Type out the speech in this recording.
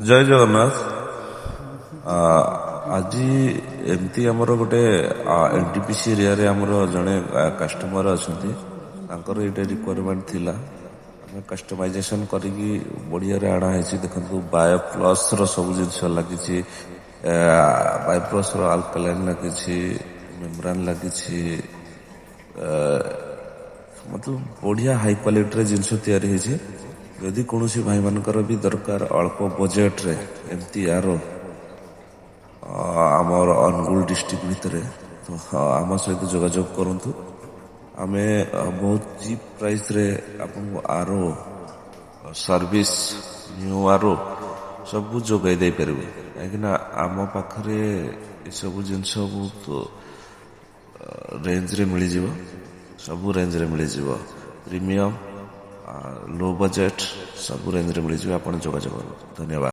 ଜୟ ଜଗନ୍ନାଥ। ଆଜି ଏମିତି ଆମର ଗୋଟେ ଏନ୍ଟିପିସି ଏରିଆରେ ଆମର ଜଣେ କଷ୍ଟମର ଅଛନ୍ତି। ତାଙ୍କର ଏଇଟା ରିକ୍ୱାରମେଣ୍ଟ ଥିଲା। ଆମେ କଷ୍ଟମାଇଜେସନ୍ କରିକି ବଢ଼ିଆରେ ଆଣା ହେଇଛି। ଦେଖନ୍ତୁ ବାୟୋ ପ୍ଲସ୍ର ସବୁ ଜିନିଷ ଲାଗିଛି। ବାୟୋ ପ୍ଲସ୍ର ଆଲକାଲାଇନ୍ ଲାଗିଛି, ମେମ୍ବ୍ରାନ୍ ଲାଗିଛି। ମତଲବ ବଢ଼ିଆ ହାଇ କ୍ୱାଲିଟିର ଜିନିଷ ତିଆରି ହେଇଛି। ଯଦି କୌଣସି ଭାଇମାନଙ୍କର ବି ଦରକାର ଅଳ୍ପ ବଜେଟରେ ଏମିତି ଆର ଆମର ଅନୁଗୁଳ ଡିଷ୍ଟ୍ରିକ୍ଟ ଭିତରେ, ତ ଆମ ସହିତ ଯୋଗାଯୋଗ କରନ୍ତୁ। ଆମେ ବହୁତ ଚିପ୍ ପ୍ରାଇସ୍ରେ ଆପଣଙ୍କୁ ଆରୋ ସର୍ଭିସ୍, ନ୍ୟୁ ଆରୋ ସବୁ ଯୋଗାଇ ଦେଇପାରିବୁ। କାହିଁକିନା ଆମ ପାଖରେ ଏସବୁ ଜିନିଷ ବହୁତ ରେଞ୍ଜରେ ମିଳିଯିବ। ସବୁ ରେଞ୍ଜରେ ମିଳିଯିବ। ପ୍ରିମିୟମ୍, ଲୋ ବଜେଟ୍ ସବୁ ରେଞ୍ଜରେ ମିଳିଯିବ। ଆପଣ ଯୋଗାଯୋଗ କରନ୍ତୁ। ଧନ୍ୟବାଦ।